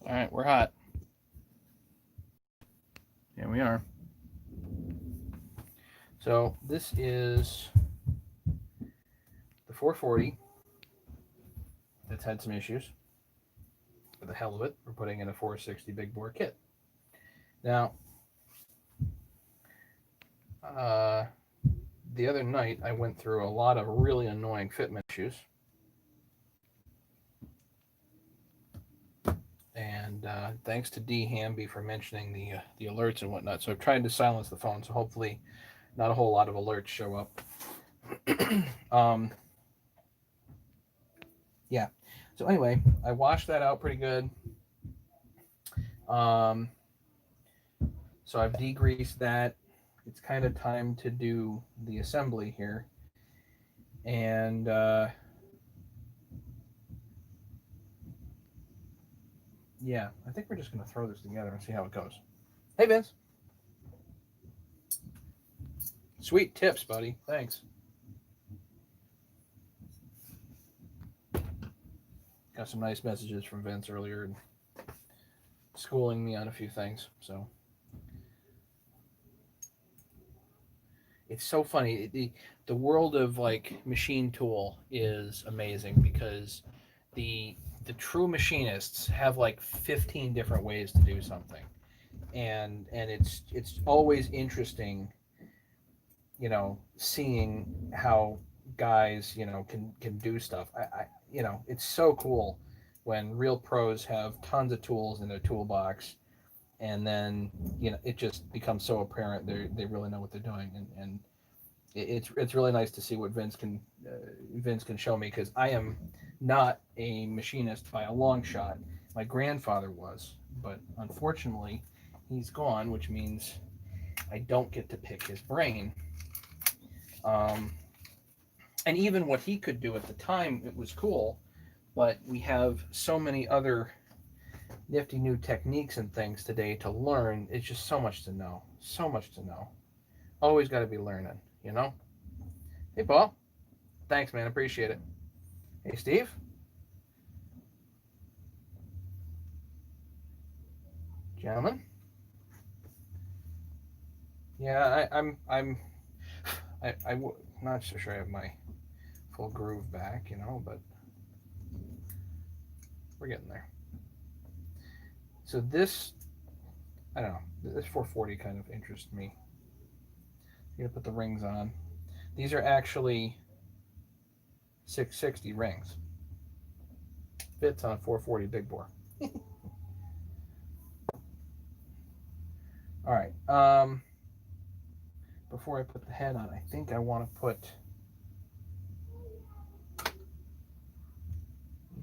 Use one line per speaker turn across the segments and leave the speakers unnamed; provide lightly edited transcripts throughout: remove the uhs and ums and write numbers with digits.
All right, we're hot. Here we are. So this is the 440 that's had some issues. For the hell of it, we're putting in a 460 big bore kit. Now, uh, the other night I went through a lot of really annoying fitment issues, and thanks to D Hamby for mentioning the alerts and whatnot. So I've tried to silence the phone, so hopefully not a whole lot of alerts show up. um, yeah. So anyway, I washed that out pretty good. Um, so I've degreased that. It's kind of time to do the assembly here, and yeah, I think we're just gonna throw this together and see how it goes. Hey Vince, sweet tips, buddy. Thanks. Got some nice messages from Vince earlier and schooling me on a few things. So it's so funny. The world of like machine tool is amazing because the the true machinists have like 15 different ways to do something, and it's always interesting, seeing how guys can do stuff. It's so cool when real pros have tons of tools in their toolbox, and then it just becomes so apparent they really know what they're doing, and it's really nice to see what Vince can show me, because I am not a machinist by a long shot. My grandfather was, but unfortunately he's gone, which means I don't get to pick his brain. um, and even what he could do at the time, it was cool, but we have so many other nifty new techniques and things today to learn. It's just so much to know, so much to know. Always got to be learning. Hey Paul, thanks man, appreciate it. Hey Steve. Gentlemen. Yeah, I'm not so sure I have my full groove back, but we're getting there. So this, I don't know, this 440 kind of interests me. I'm gonna put the rings on. These are actually 660 rings. Fits on a 440 big bore. All right. Before I put the head on, I think I want to put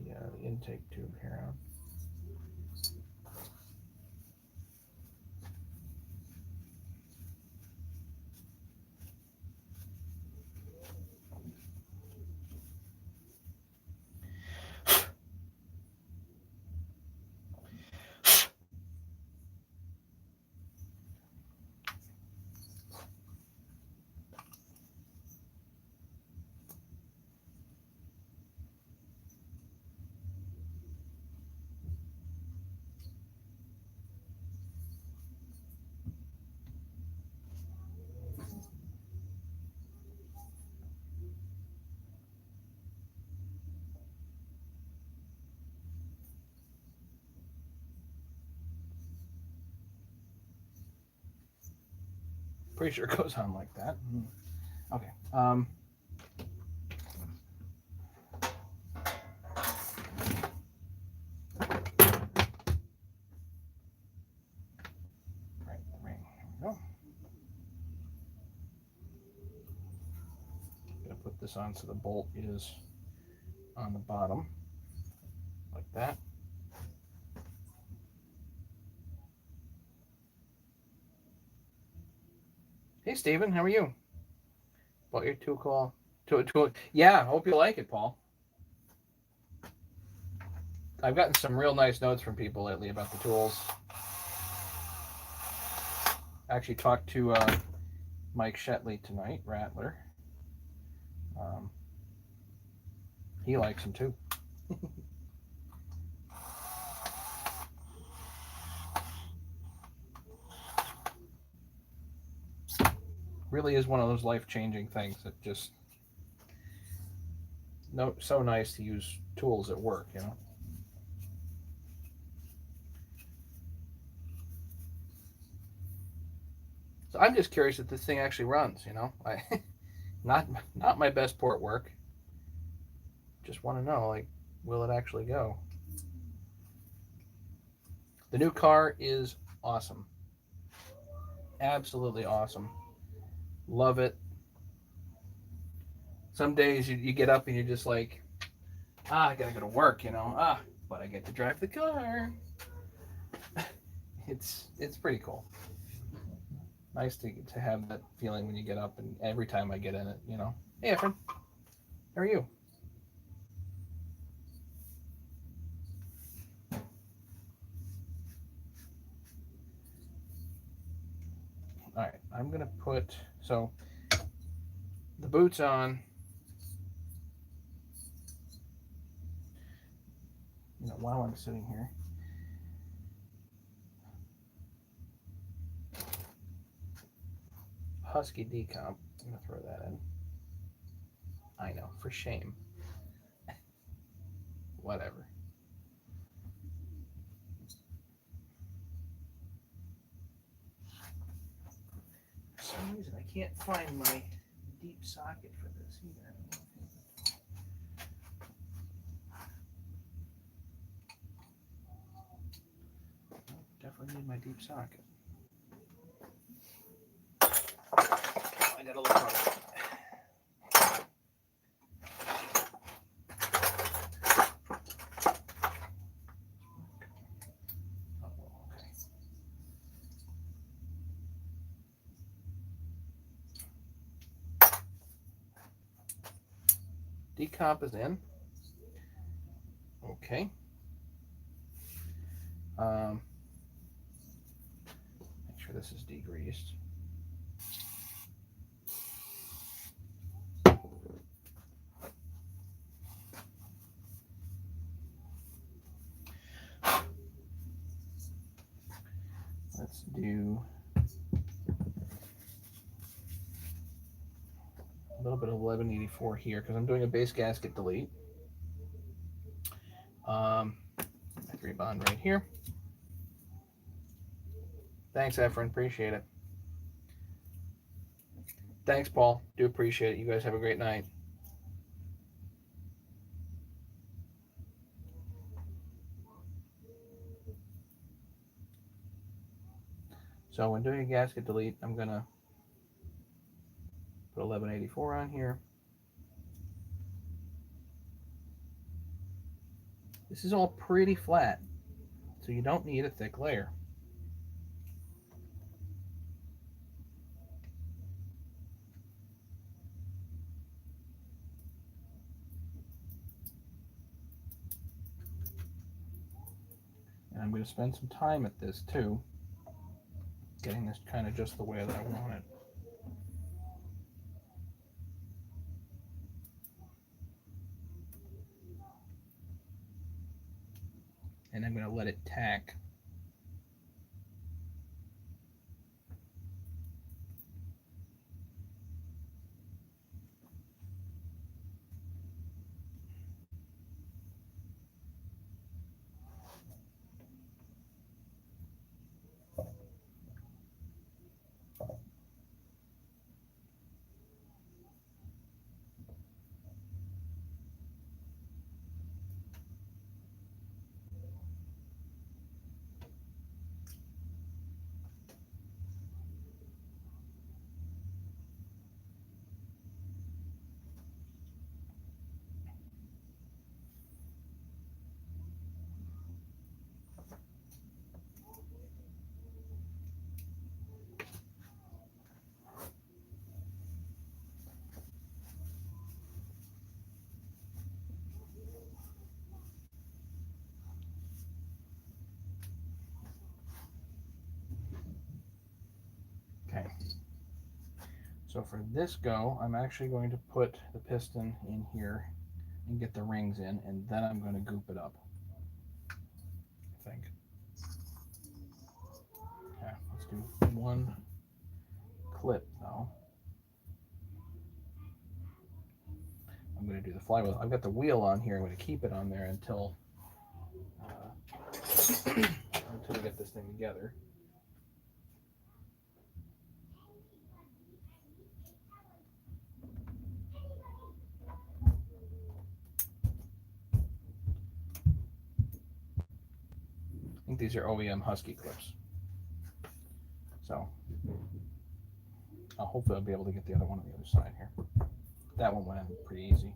the intake tube here on. Pretty sure it goes on like that. Okay. Right, ring. Here we go. Gonna put this on so the bolt is on the bottom, like that. Hey Steven, how are you? Bought your tool call. Yeah, hope you like it, Paul. I've gotten some real nice notes from people lately about the tools. I actually talked to Mike Shetley tonight, Rattler. Um, he likes them too. really is one of those life-changing things that just so nice to use tools at work, you know. So I'm just curious if this thing actually runs, you know. I not my best port work. Just want to know, like, will it actually go? The new car is awesome. Absolutely awesome. Love it. Some days you get up and you're just like, I gotta go to work, you know. But I get to drive the car. It's pretty cool. Nice to have that feeling when you get up and every time I get in it, you know. Hey, Efren, how are you? All right, I'm gonna put the boots on. You know, while I'm sitting here. Husky decomp. I'm gonna throw that in. I know, for shame. Whatever. For some reason, I can't find my deep socket for this either. Definitely need my deep socket. I gotta look on it. Decomp is in. Okay. Make sure this is degreased. Let's do a little bit of 1184 here because I'm doing a base gasket delete. Mercury bond right here. Thanks, Efren. Appreciate it. Thanks, Paul. Do appreciate it. You guys have a great night. So when doing a gasket delete, I'm going to put 1184 on here. This is all pretty flat, so you don't need a thick layer. And I'm going to spend some time at this too, getting this kind of just the way that I want it. And I'm going to let it tack. Okay. So for this go, I'm actually going to put the piston in here and get the rings in, and then I'm going to goop it up, I think. Okay, let's do one clip though. flywheel. I've got the wheel on here. I'm going to keep it on there until until we get this thing together. I think these are OEM Husky clips. So hopefully I'll be able to get the other one on the other side here. That one went in pretty easy.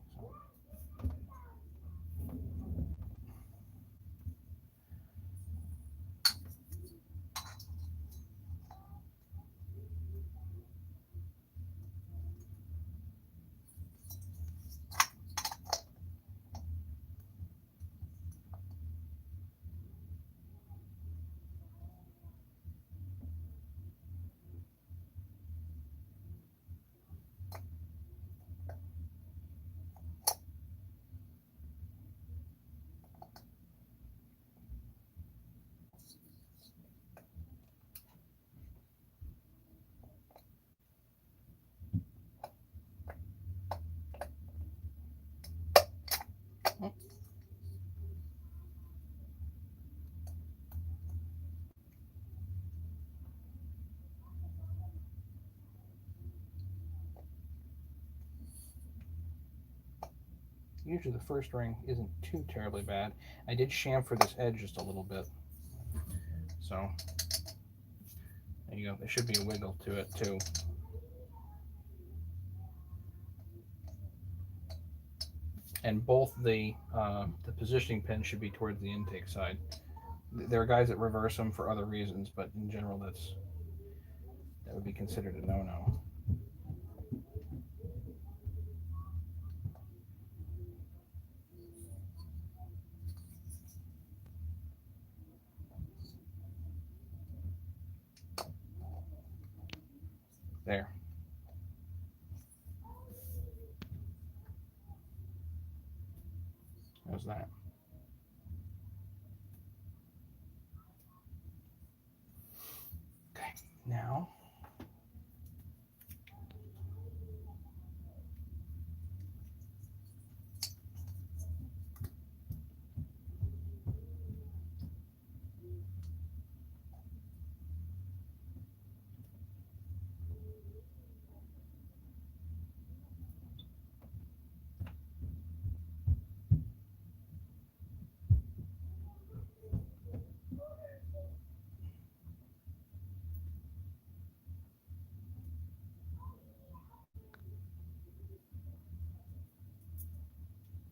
So. Usually the first ring isn't too terribly bad. I did chamfer this edge just a little bit. So there you go. There should be a wiggle to it too. And both the positioning pins should be towards the intake side. There are guys that reverse them for other reasons, but in general that would be considered a no-no. There. How's that? Okay, now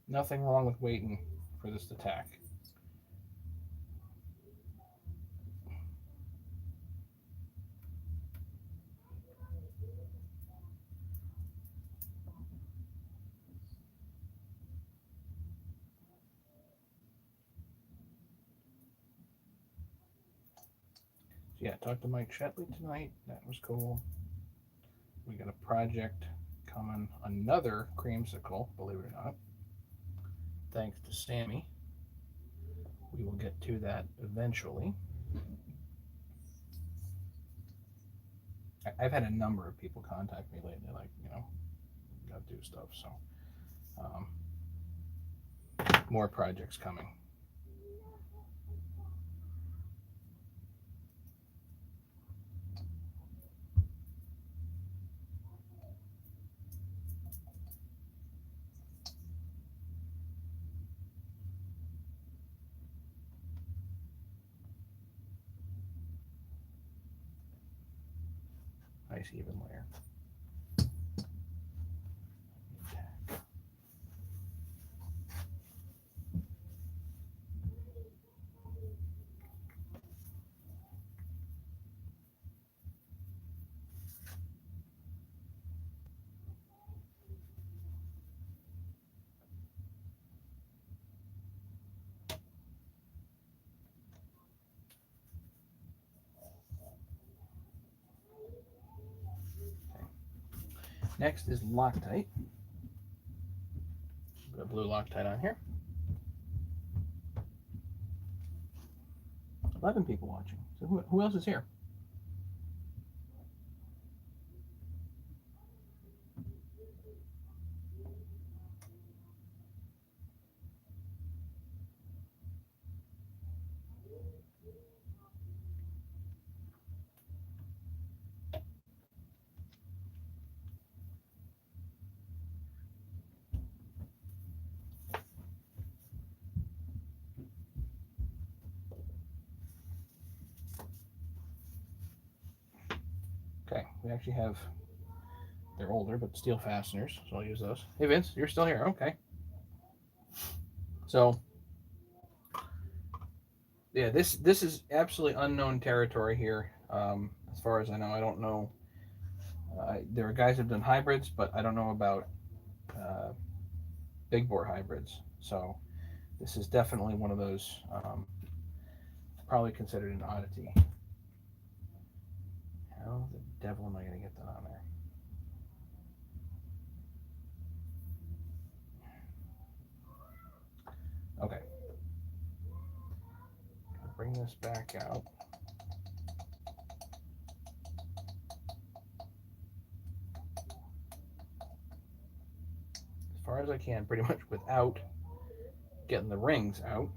nothing wrong with waiting for this to tack. So yeah, talked to Mike Shetley tonight. That was cool. We got a project coming, another creamsicle, believe it or not. Thanks to Sammy. We will get to that eventually. I've had a number of people contact me lately, like, gotta do stuff. So more projects coming. Nice even layer. Next is Loctite. Got blue Loctite on here. 11 people watching. So who else is here? we actually have, they're older, but steel fasteners, so I'll use those. Hey Vince, you're still here. Okay. So yeah, this is absolutely unknown territory here. As far as I know, I don't know. There are guys who've done hybrids, but I don't know about uh, big bore hybrids. So this is definitely one of those, probably considered an oddity. How the devil am I going to get that on there? Okay. Bring this back out. As far as I can, pretty much without getting the rings out.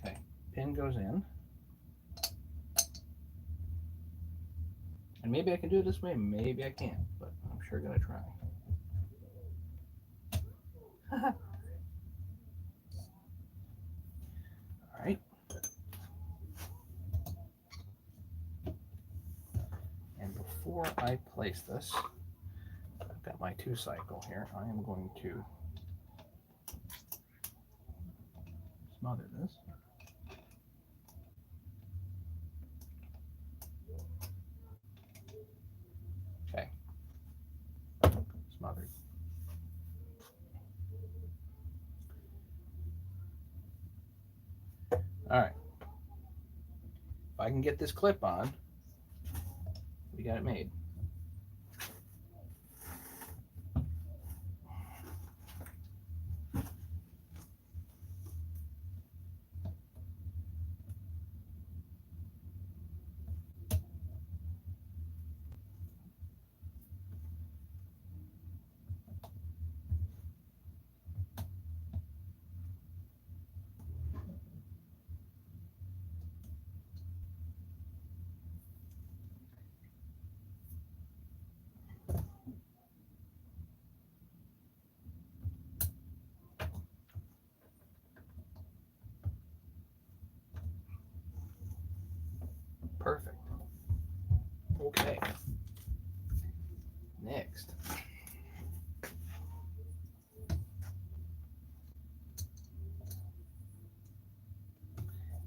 Okay, pin goes in. And maybe I can do it this way, maybe I can't, but I'm sure gonna try. Alright. And before I place this, I've got my 2-cycle here. I am going to smother this. Okay. Smothered. Alright. If I can get this clip on, we got it made. Perfect. Okay. Next.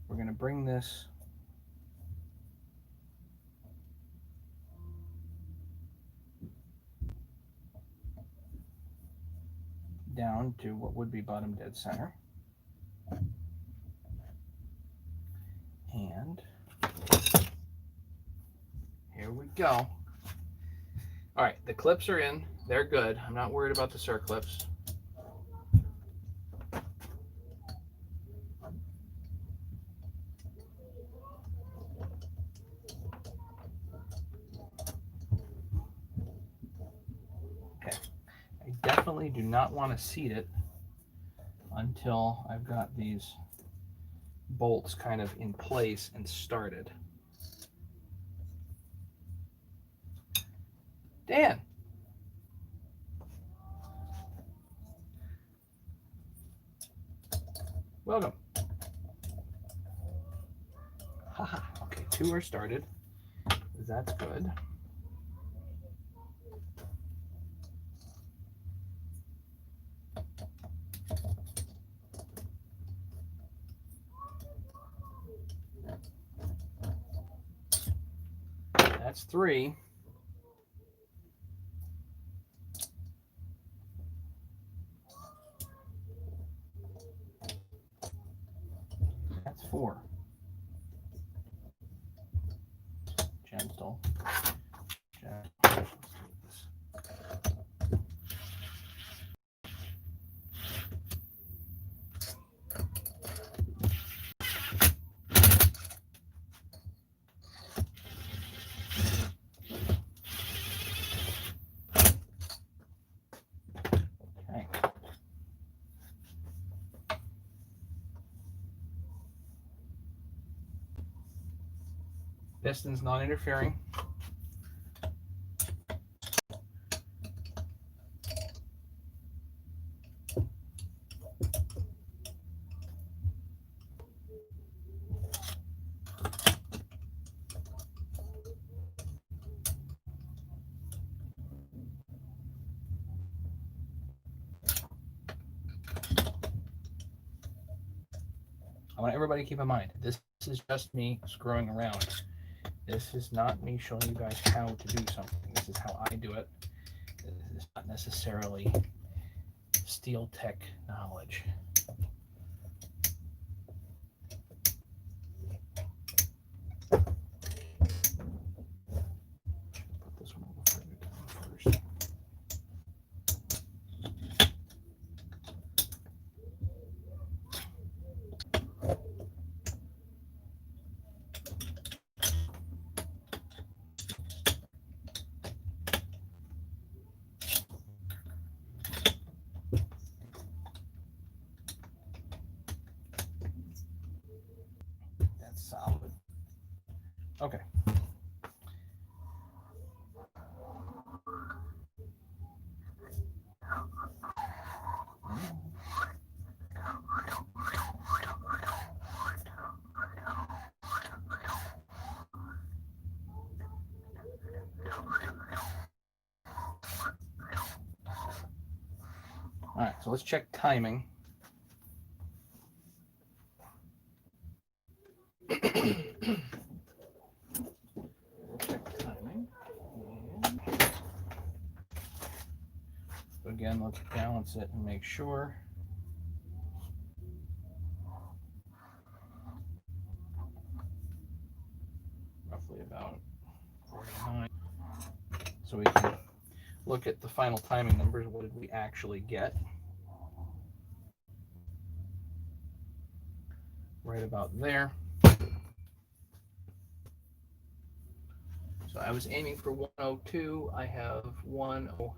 We're going to bring this down to what would be bottom dead center. And here we go. All right, the clips are in. They're good. I'm not worried about the circlips. Okay, I definitely do not want to seat it until I've got these bolts kind of in place and started. Dan. Welcome. Haha. Okay, 2 are started. That's good. That's 3. That's 4. Gentle. Gentle. Okay. Piston's not interfering. I want everybody to keep in mind, this is just me screwing around. This is not me showing you guys how to do something. This is how I do it. This is not necessarily steel tech knowledge. Put this one over further down first. That's solid. Okay. All right, so let's check timing. Again, let's balance it and make sure. Roughly about 49. So we can look at the final timing numbers. What did we actually get? Right about there. So I was aiming for 102. I have 104.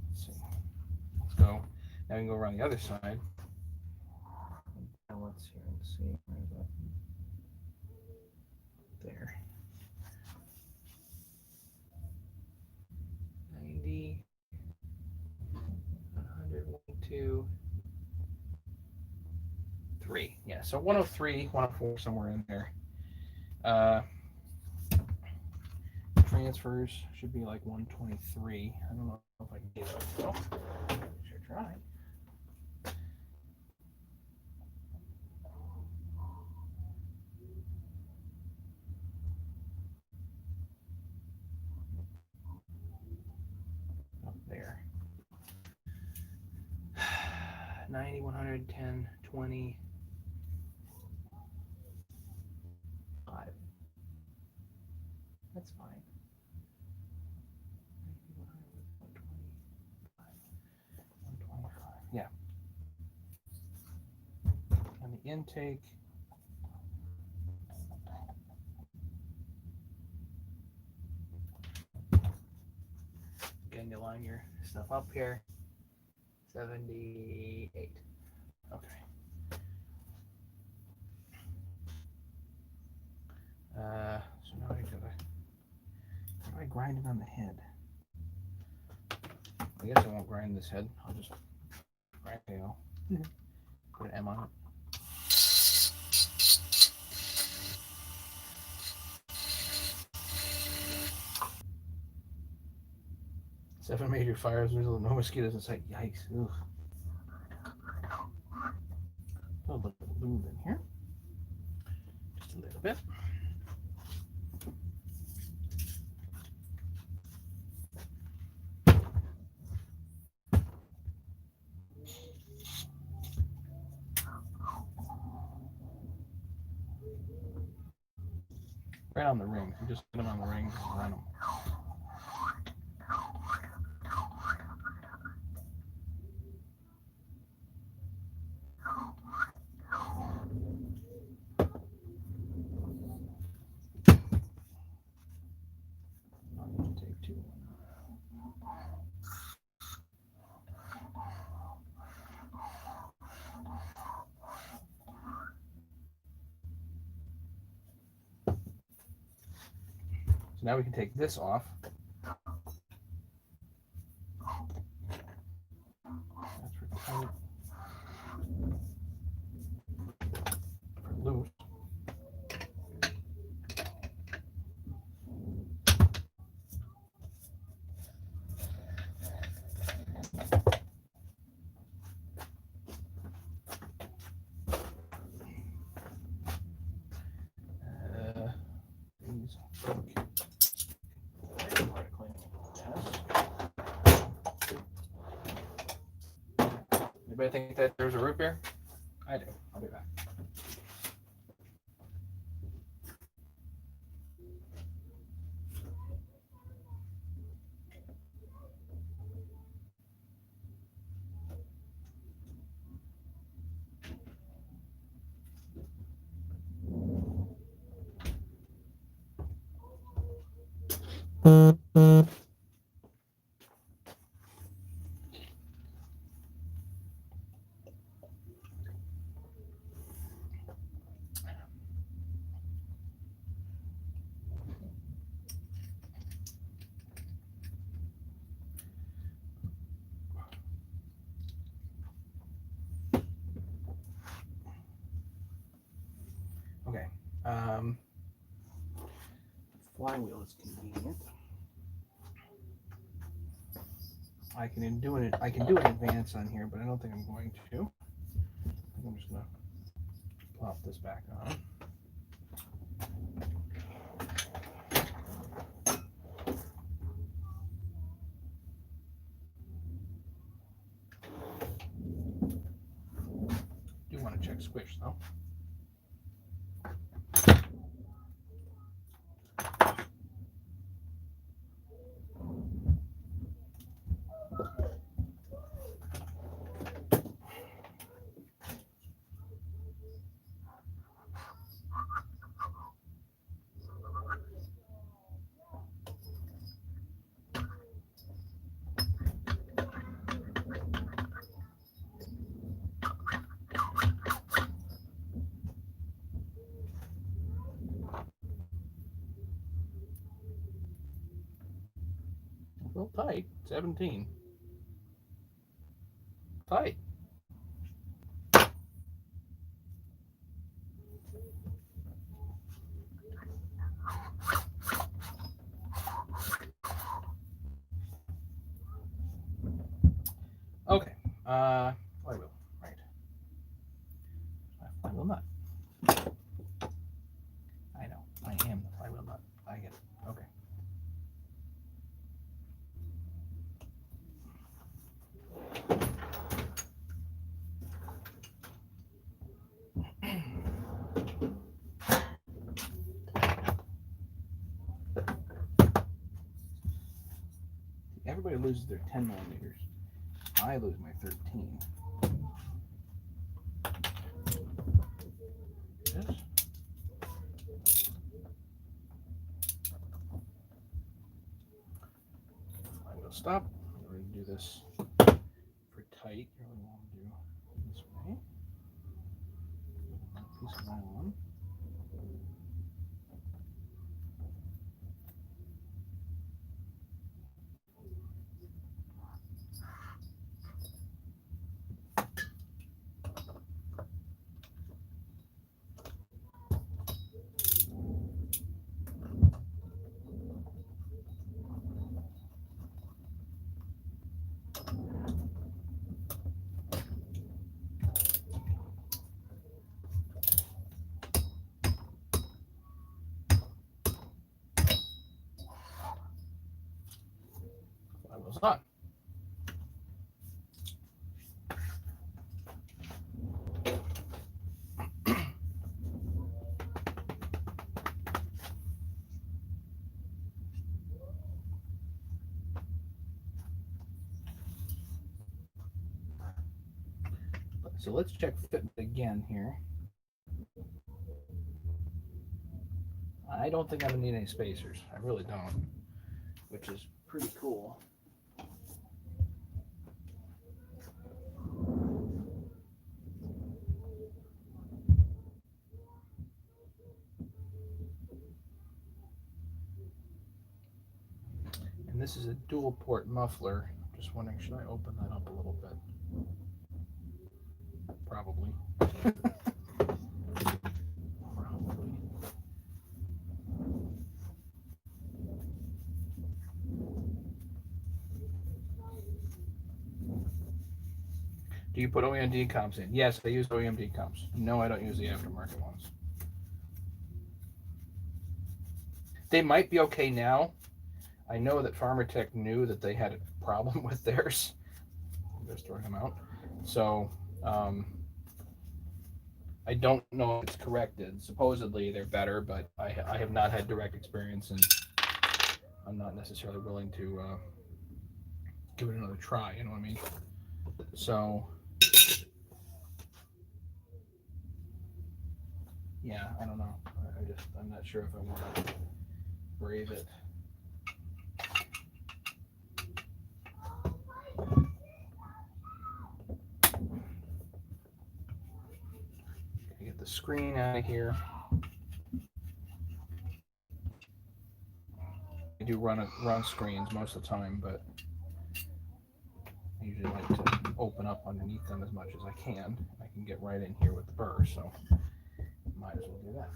Let's see. Let's go. Now we can go around the other side. Balance here and see. Right about there. 90, 100, 102, 3. Yeah, so 103, 104, somewhere in there. Transfers should be like 123. I don't know if I can get it. Oh, sure try. Up there. 90, 100, 10, 20, 5. That's fine. 125. Yeah. And the intake. Again, you line your stuff up here. 78. Okay. So now I gotta. How do I grind it on the head? I guess I won't grind this head. I'll just grind it. Put an M on it. Seven major fires, there's no mosquitoes in sight. Yikes. Ugh. A little bit of lube in here. Just a little bit. Right on the rings. You just put them on the rings and run them. Take 2. So now we can take this off. That's for tight. For loose. Anybody think that there's a root beer? I do. I'll be back. Okay. Flywheel is convenient. I can do it in advance on here, but I don't think I'm going to. I'm just gonna plop this back on. Do want to check squish though. A little tight. 17. Tight. Okay. Flywheel. Right. Flywheel nut. I know. I am the flywheel nut. I get it. Okay. Everybody loses their 10 millimeters. I lose my 13. Yes. I will stop. We're going to do this for tight. You really want to do this way. Piece of nylon. Flywheel's on. So let's check fitment again here. I don't think I'm gonna need any spacers. I really don't, which is pretty cool. And this is a dual port muffler. Just wondering, should I open that up a little bit? Probably. Probably. Do you put OEM decomps in? Yes, I use OEM decomps. No, I don't use the aftermarket ones. They might be okay now. I know that PharmaTech knew that they had a problem with theirs. I'm just throwing them out. So I don't know if it's corrected. Supposedly they're better, but I have not had direct experience, and I'm not necessarily willing to give it another try. You know what I mean? So yeah, I don't know. I'm not sure if I want to brave it. Get the screen out of here. I do run screens most of the time, but I usually like to open up underneath them as much as I can. I can get right in here with the burr, so might as well do that.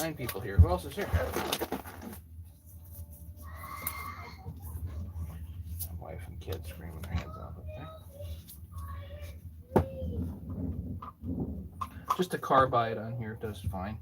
9 people here. Who else is here? My wife and kids screaming their heads off up there. Just a carbide on here does fine.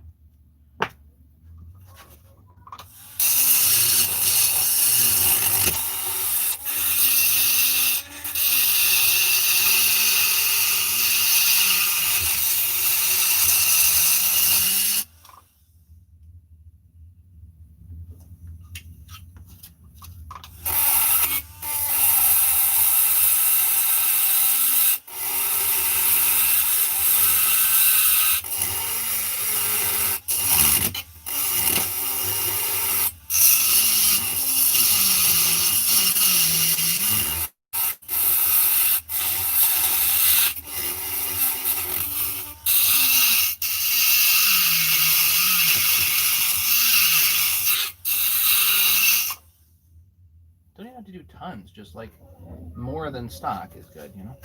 Don't even have to do tons, just like more than stock is good, you know?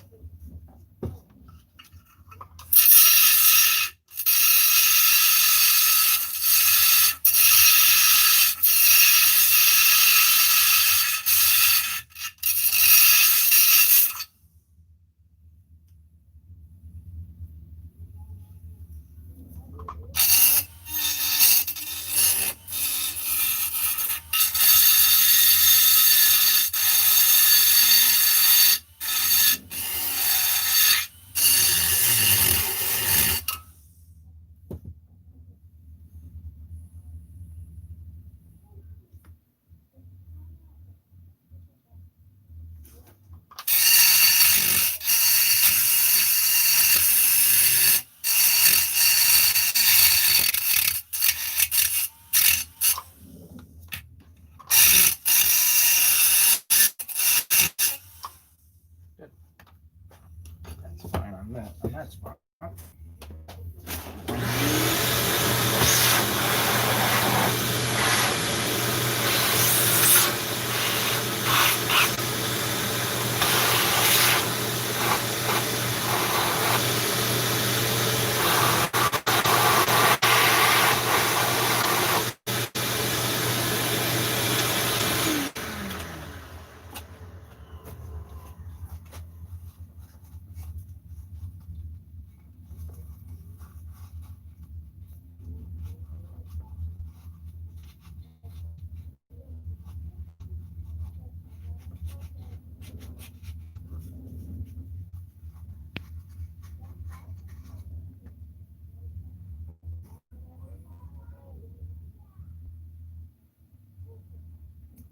That's fine on that spot.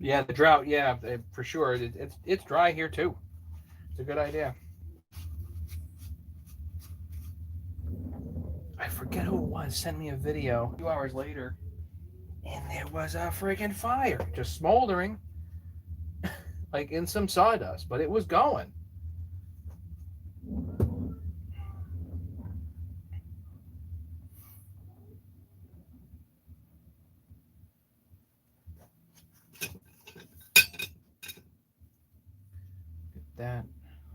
Yeah, the drought. Yeah, for sure. It's dry here too. It's a good idea. I forget who it was. Sent me a video a few hours later, and there was a freaking fire just smoldering, like in some sawdust, but it was going. that.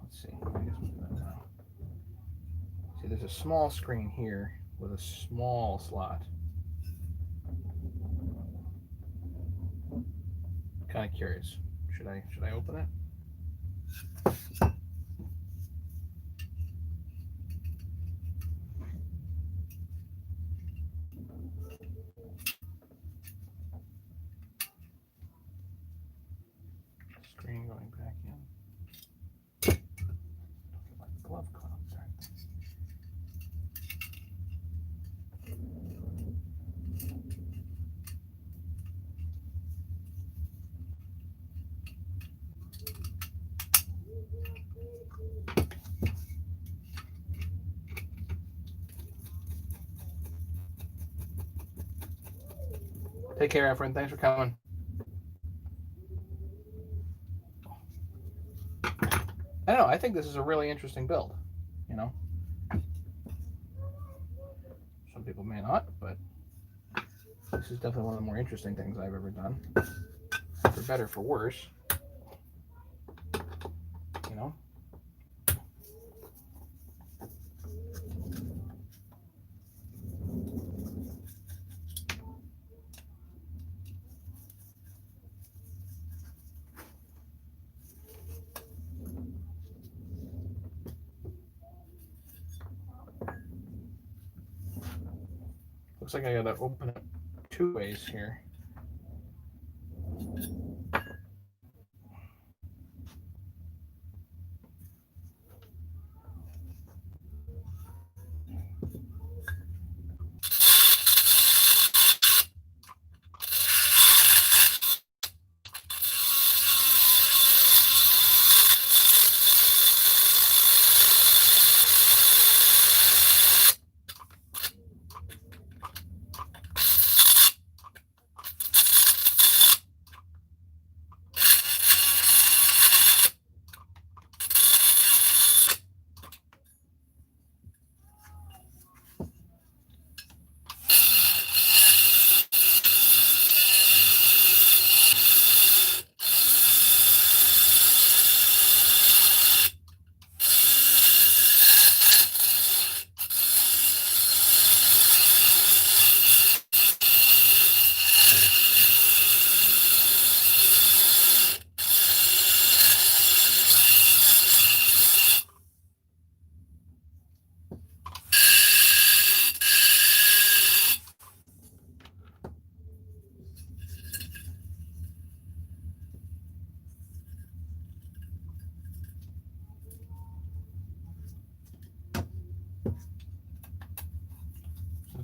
Let's see. I guess we'll do that now. See, there's a small screen here with a small slot. Kind of curious. Should I open it? Screen going back in. Get my glove caught up there. Take care, Efren. Thanks for coming. I don't know. I think this is a really interesting build. You know, some people may not, but this is definitely one of the more interesting things I've ever done. For better, or for worse. You know. Looks like I gotta open it two ways here.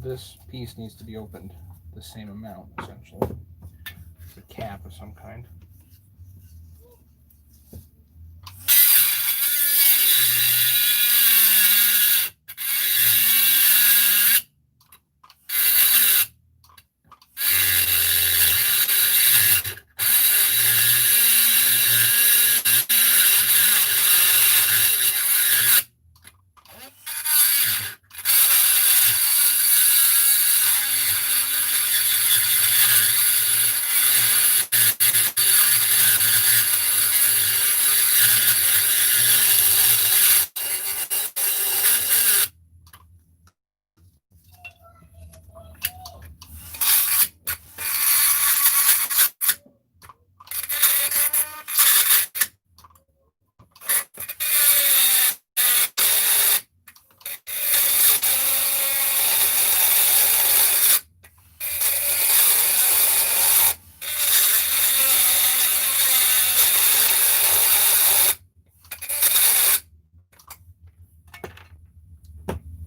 This piece needs to be opened the same amount, essentially. It's a cap of some kind.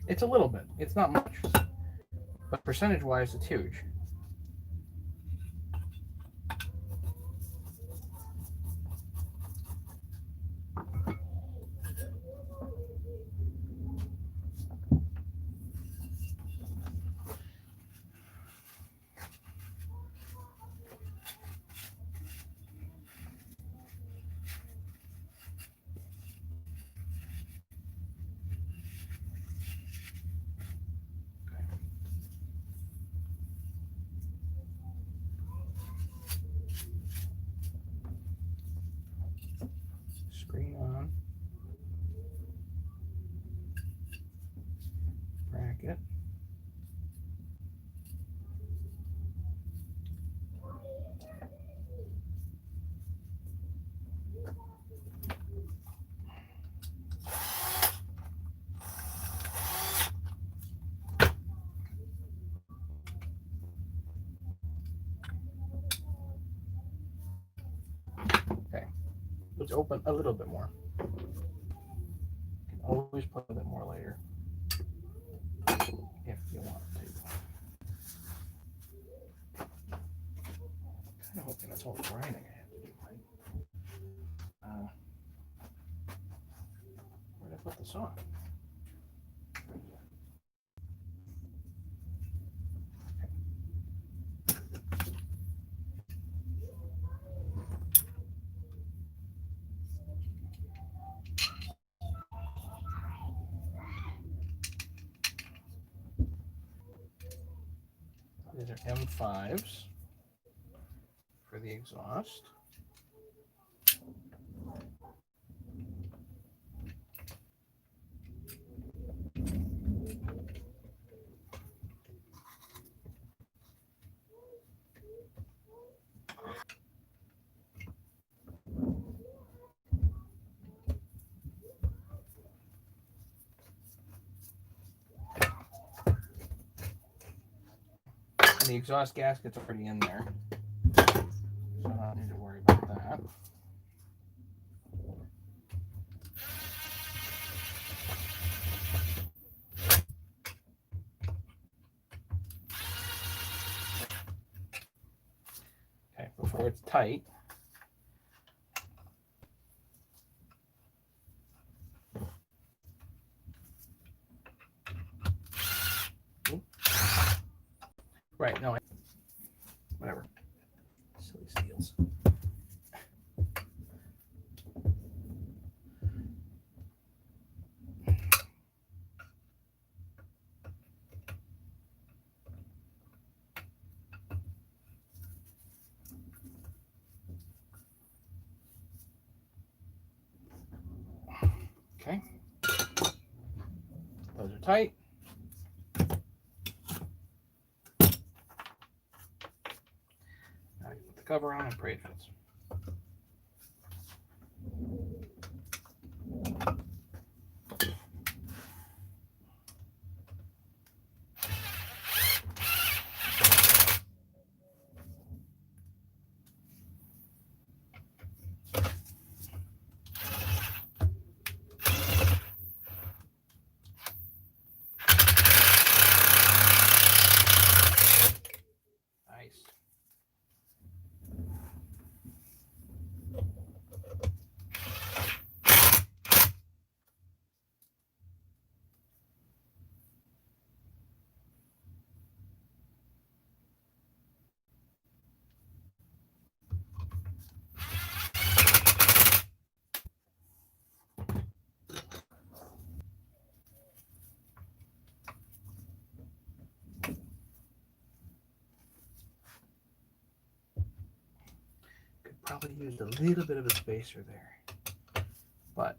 It's a little bit. It's not much. But percentage-wise, it's huge. let's open a little bit more. You can always put a bit more later if you want to. Kind of hoping that's all the grinding I have to do, right? Where did I put the saw? These are M5s for the exhaust. And the exhaust gasket's already in there, so I don't need to worry about that. Okay, before it's tight, right, no, whatever. Silly steels. Okay. Those are tight. Now I can put the cover on and pray it fits. Nice. Could probably use a little bit of a spacer there, but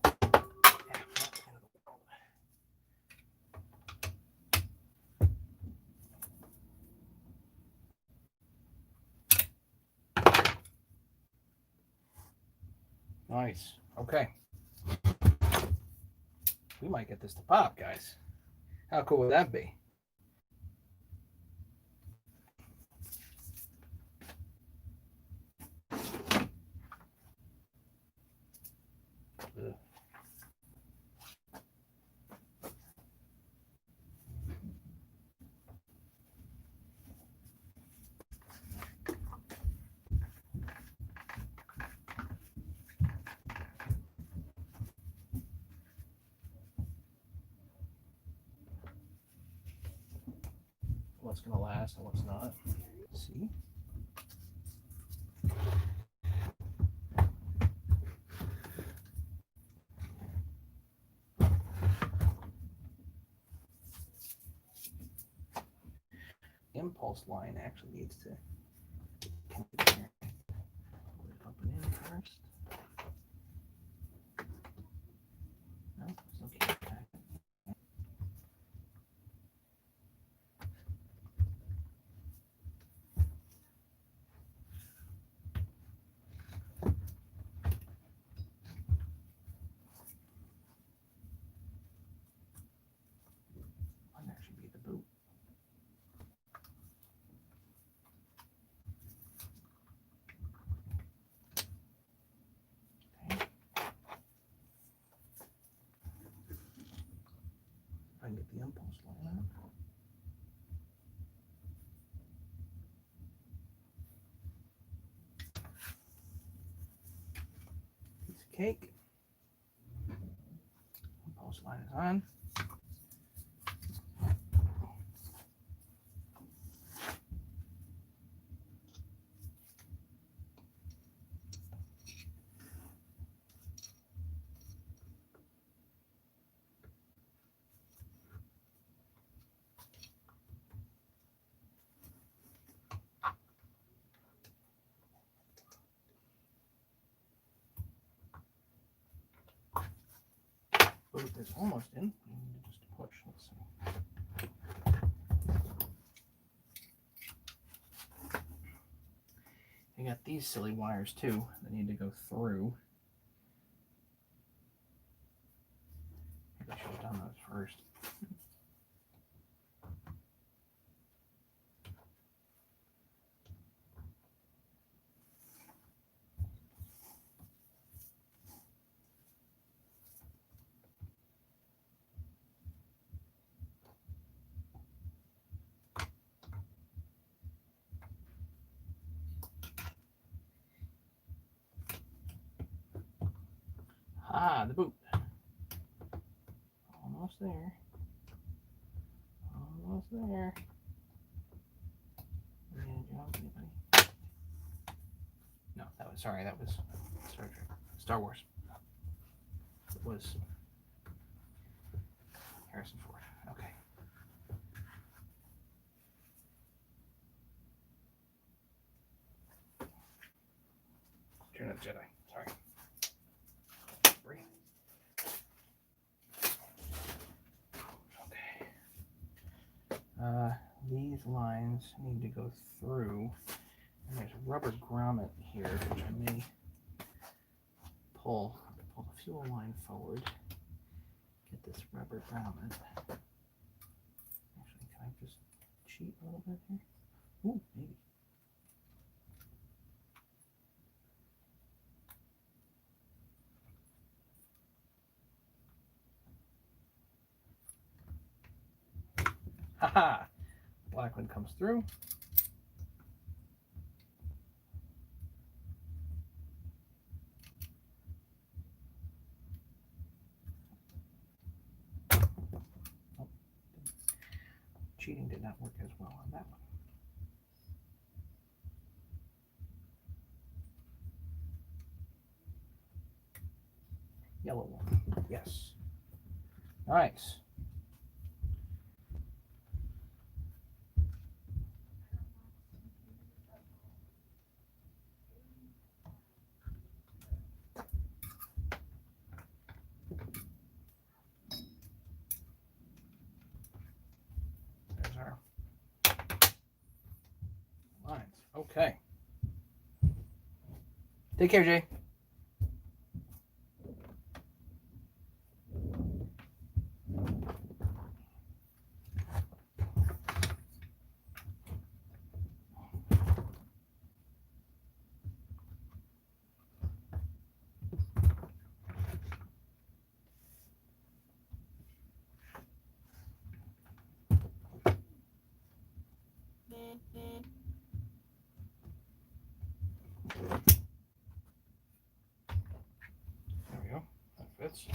yeah, not the end of the world. Nice. Okay. We might get this to pop, guys. How cool would that be? Ugh. What's going to last and what's not. See? Impulse line actually needs to come in here. Pump it in first. No, it's okay. And that should be the boot. Almost line up. Piece of cake. Post line is on. Boot is almost in. We need to just push. Let's see. You got these silly wires too that need to go through. Maybe I should have done those first. Ah, the boot. Almost there. Almost there. Anybody? No, that was sorry. That was Star Wars. It was Harrison Ford. Okay. Return of the Jedi. Sorry. Breathe. Okay. These lines need to go through. And there's a rubber grommet here, which I may pull the fuel line forward. Get this rubber grommet. Actually, can I just cheat a little bit here? Ooh, maybe. Haha! Black one comes through. Oh, cheating did not work as well on that one. Yellow one. Yes. Nice. There's our lines. Okay. Take care, Jay. There we go. That fits.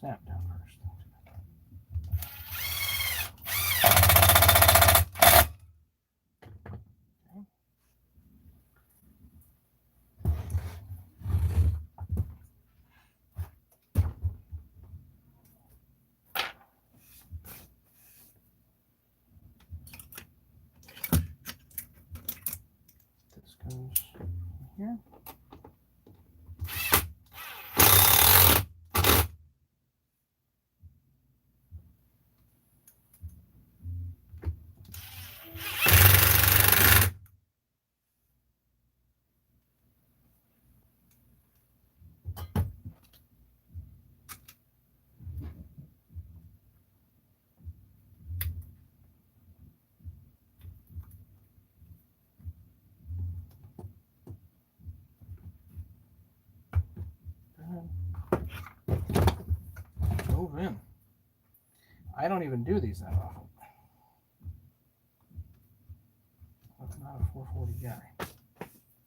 snap down first. This goes here. Move in. I don't even do these that often. I'm not a 440 guy.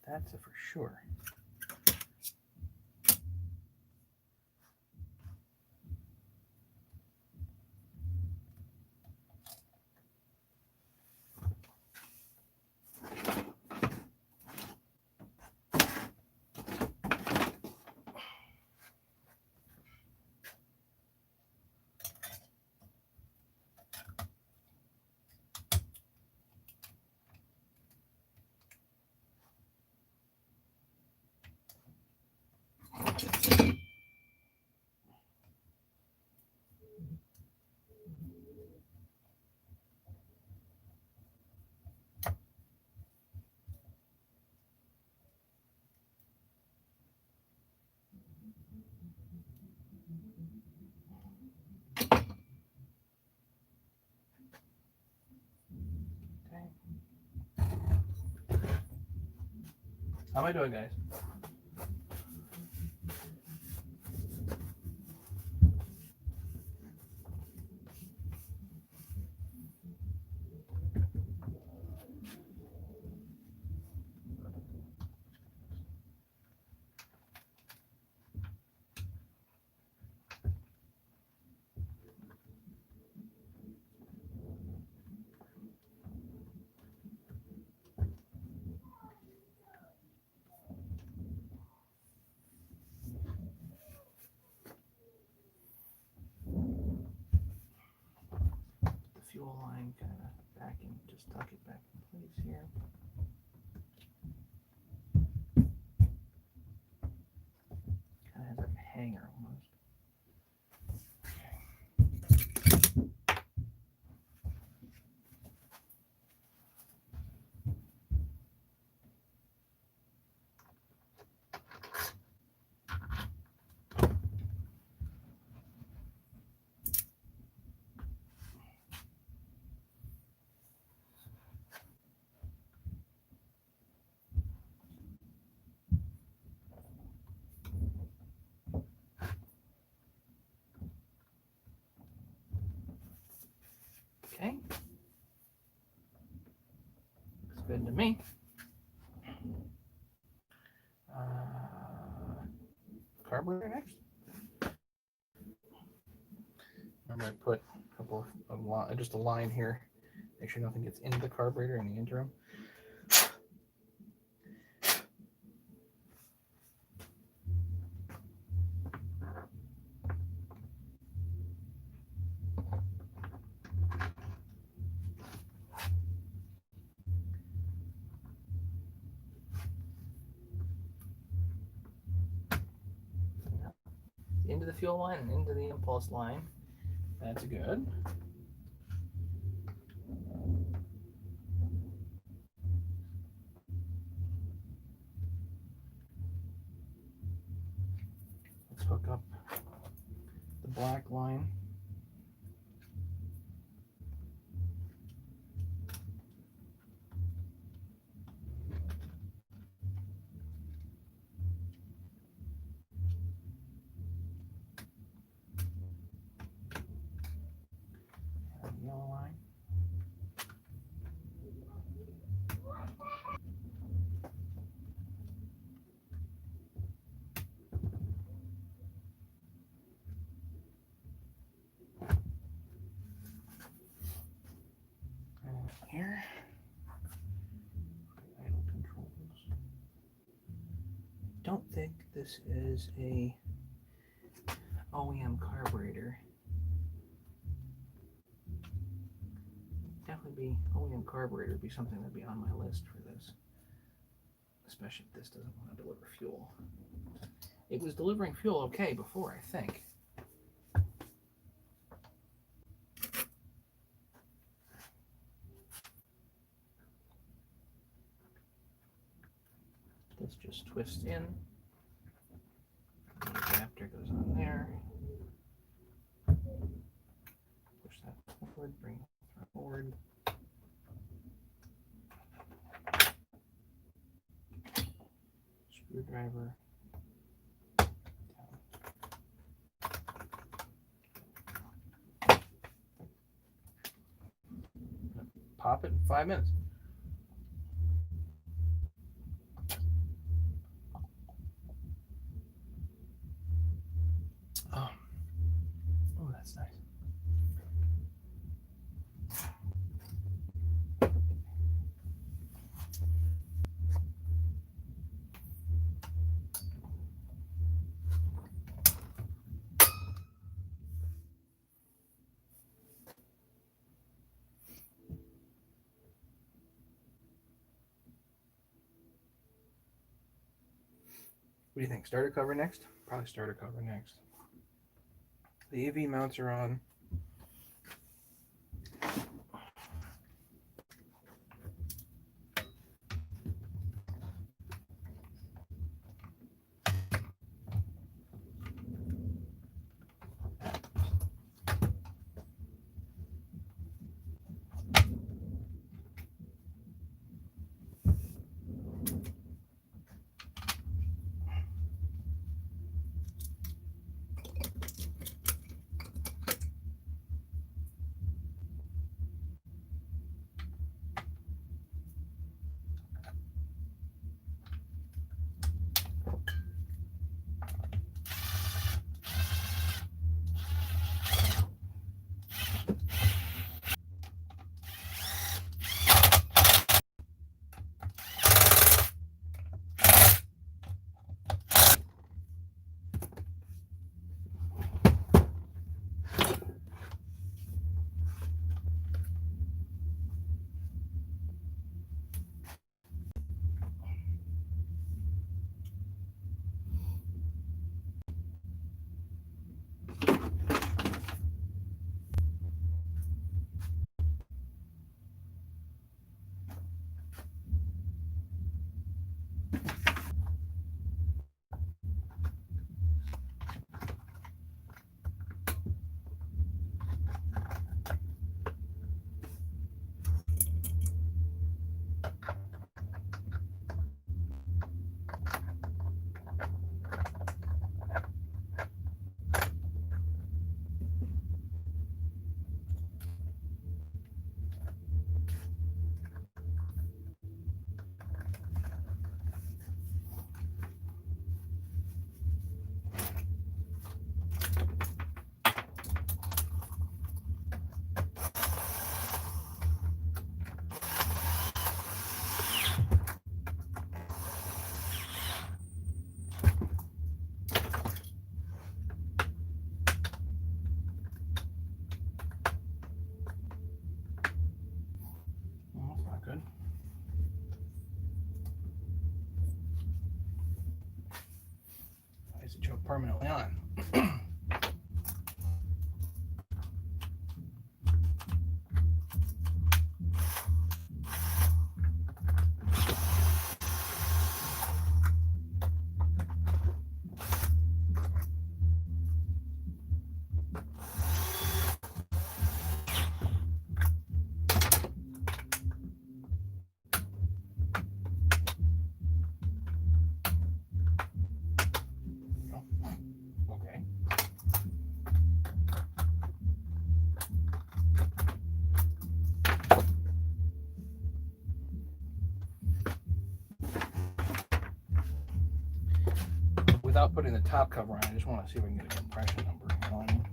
That's a for sure. How am I doing, guys? Fuel line kind of back in, just tuck it back in place here. Kind of has like a hanger almost. Okay. Looks good to me. Carburetor next. I'm going to put a couple of just a line here. Make sure nothing gets into the carburetor in the interim. Into the fuel line and into the impulse line. That's good. Let's hook up the black line. Yellow line. don't think this is a OEM carburetor. Definitely be OEM carburetor would be something that'd be on my list for this, especially if this doesn't want to deliver fuel. It was delivering fuel okay before, I think. This just twists in. The adapter goes on there. Push that forward, bring it forward. Screwdriver. Pop it in 5 minutes. Oh, that's nice. What do you think? Starter cover next? Probably starter cover next. The AV mounts are on. Good. Why is the choke permanently on? Okay. Without putting the top cover on, I just want to see if I can get a compression number. You know what I mean?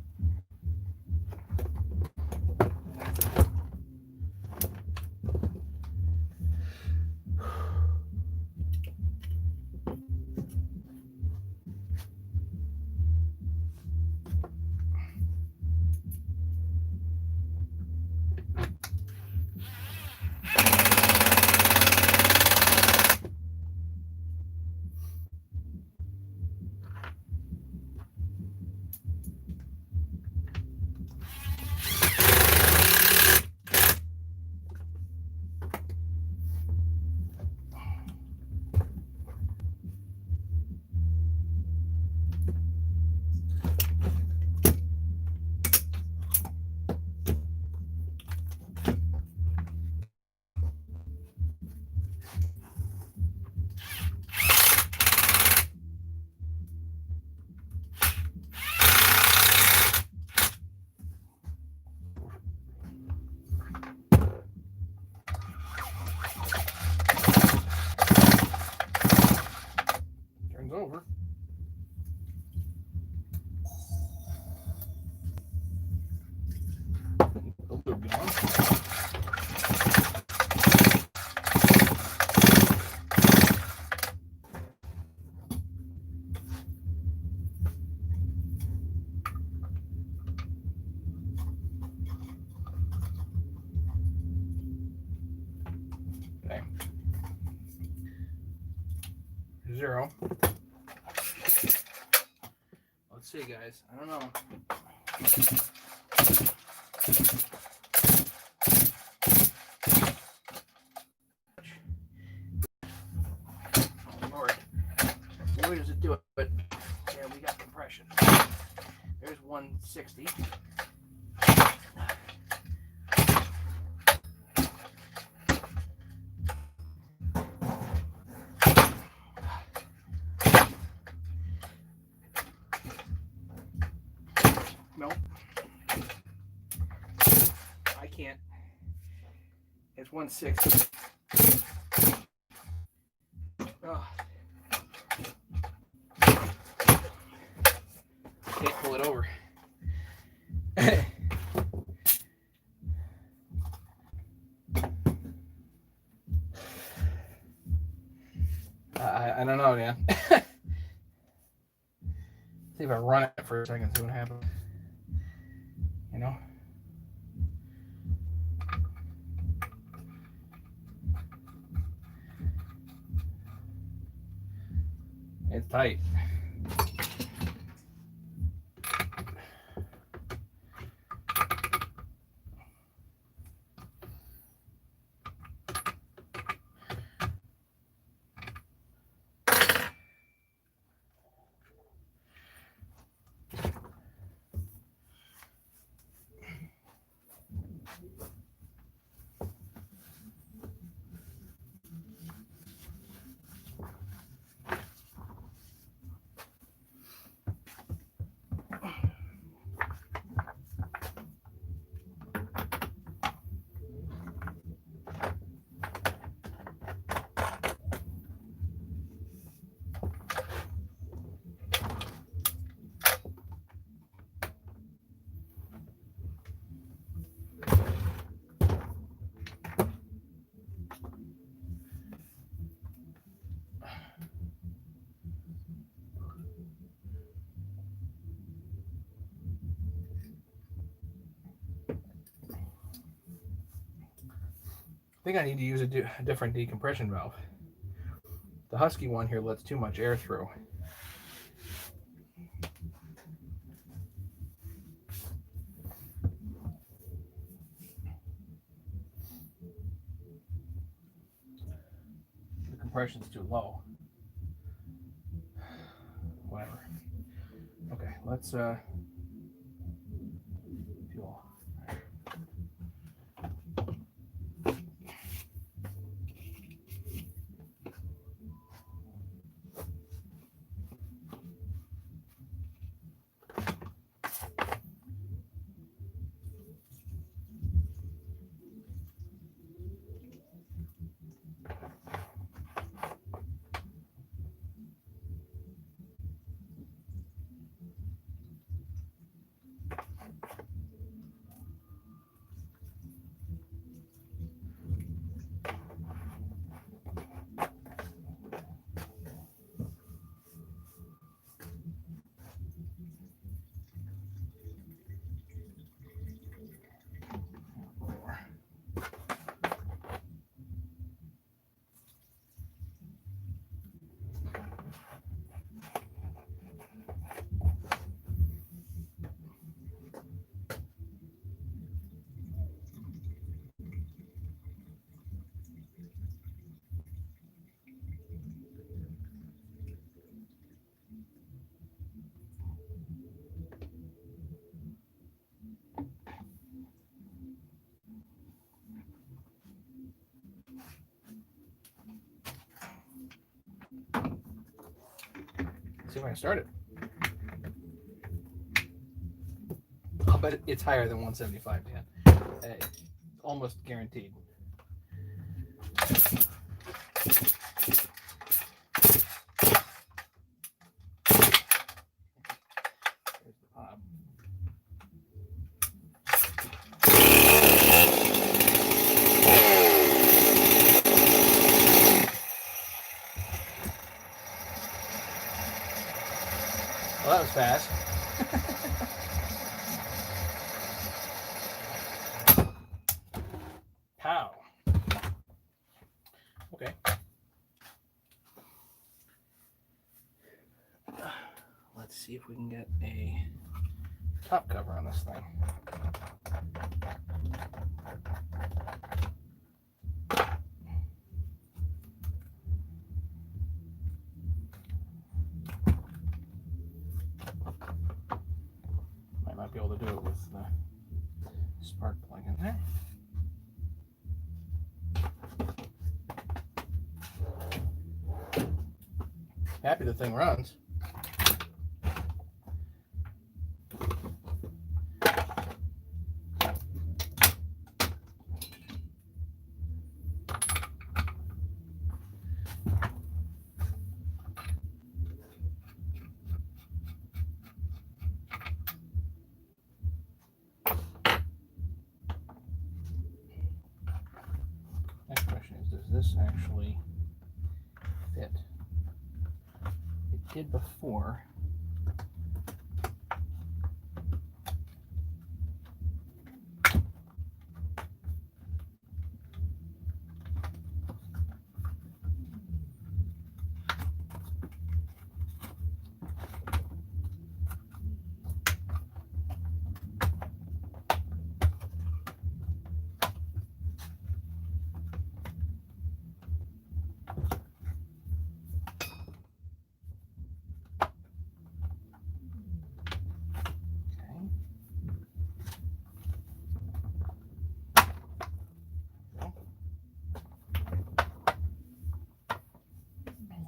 0. Let's see, guys. I don't know. Oh, Lord. Boy, does it do it. But yeah, we got compression. There's 160. Nope. I can't. It's 160. Oh. Can't pull it over. I don't know, Dan. See if I run it for a second, see what happens. You know? It's tight. I think I need to use a different decompression valve. The Husky one here lets too much air through. The compression's too low. Whatever. Okay, let's fuel. See if I can start it. I'll bet it's higher than 175, Dan. Almost guaranteed. There's the pop. Well, that was fast. Pow. Okay. Let's see if we can get a top cover on this thing. Might not be able to do it with the spark plug in there. Happy the thing runs. Next question is, does this actually fit? It did before.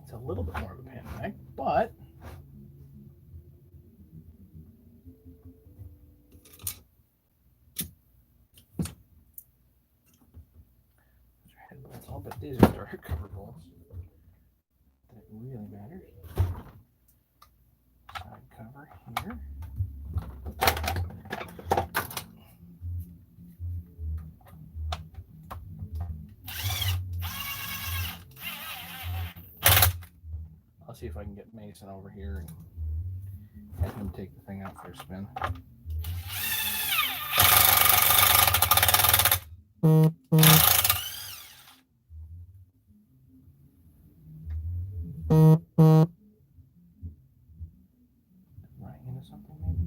It's a little bit more of a pain in the neck, but head bolts all, but these are dark cover bolts. That really matters. Side cover here. I'll see if I can get Mason over here and have him take the thing out for a spin. Right into something maybe?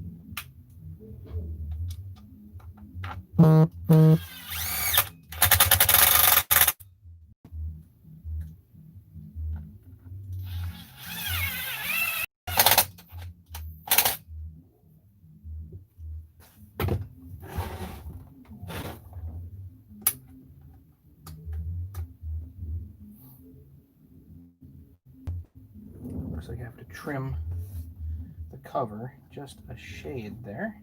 Looks like I have to trim the cover just a shade there.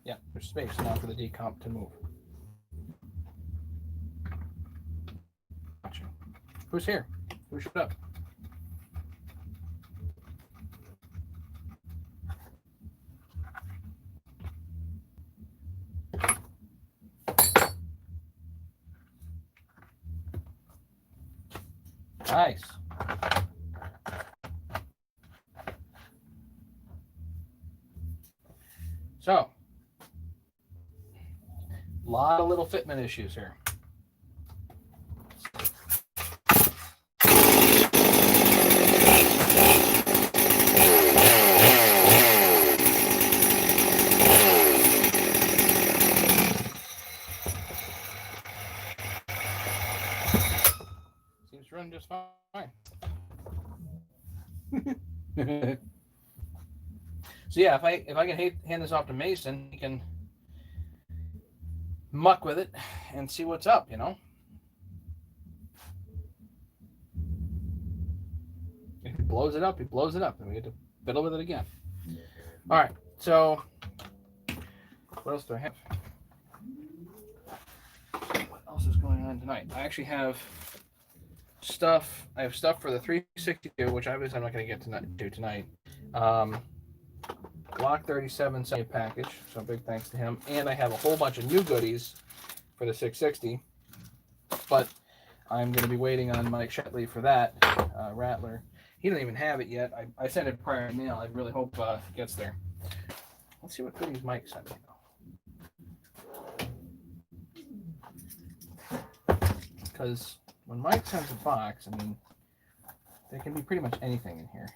Yeah, there's space now for the decomp to move. Who's here? Who showed up? Nice. So, a lot of little fitment issues here. fine. So yeah, if I can hand this off to Mason, he can muck with it and see what's up. If he blows it up, he blows it up, and we get to fiddle with it again. All right. So what else do I have? What else is going on tonight? I actually have stuff. I have stuff for the 362, which obviously I'm not going to get to tonight. Glock 37 sent me a package, so big thanks to him. And I have a whole bunch of new goodies for the 660, but I'm going to be waiting on Mike Shetley for that. Rattler. He doesn't even have it yet. I sent it prior mail. I really hope it gets there. Let's see what goodies Mike sent me, though. Because when Mike sends a box, I mean, there can be pretty much anything in here.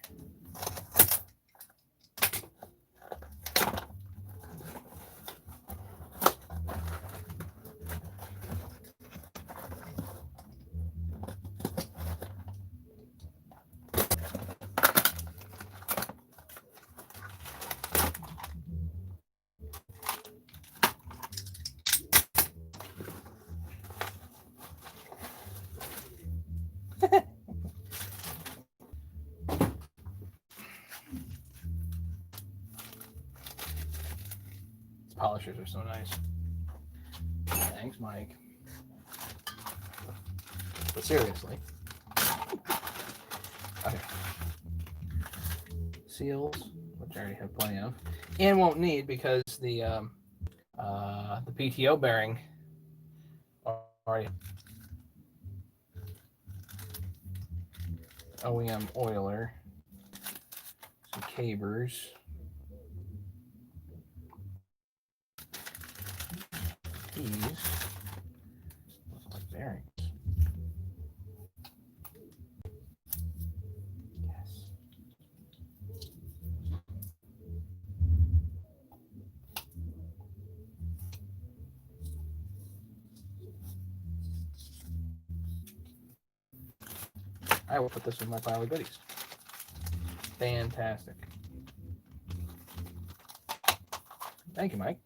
Polishers are so nice. Thanks, Mike. But seriously. Okay. Seals, which I already have plenty of, and won't need because the PTO bearing already OEM oiler, some cabers. These look like bearings. Yes. I will put this in my pile of goodies. Fantastic. Thank you, Mike.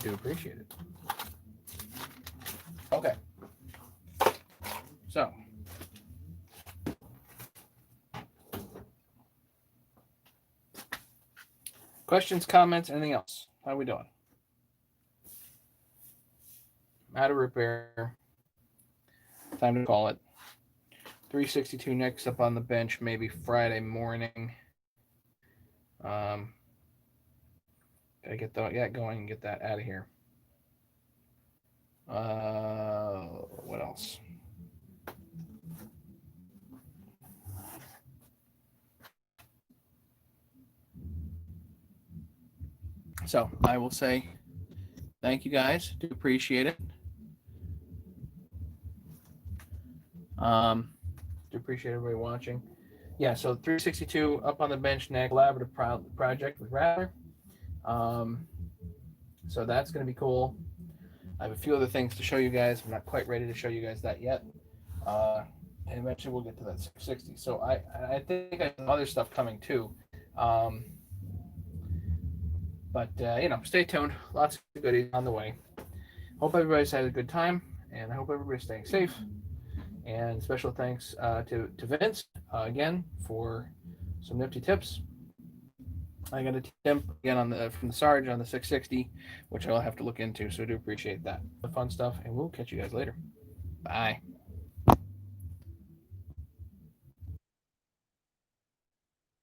Do appreciate it. Okay. So, questions, comments, anything else? How are we doing? Out of repair. Time to call it. 362 next up on the bench, maybe Friday morning. Gotta get that going and get that out of here. What else? So I will say thank you guys. Do appreciate it. Do appreciate everybody watching. Yeah, so 362 up on the bench next, collaborative project with Rattler. So that's going to be cool. I have a few other things to show you guys. I'm not quite ready to show you guys that yet. And eventually we'll get to that 660. So I think I have other stuff coming too. But stay tuned. Lots of goodies on the way. Hope everybody's had a good time, and I hope everybody's staying safe. And special thanks to Vince again for some nifty tips. I got a tip again from the Sarge on the 660, which I'll have to look into. So I do appreciate that. The fun stuff, and we'll catch you guys later. Bye.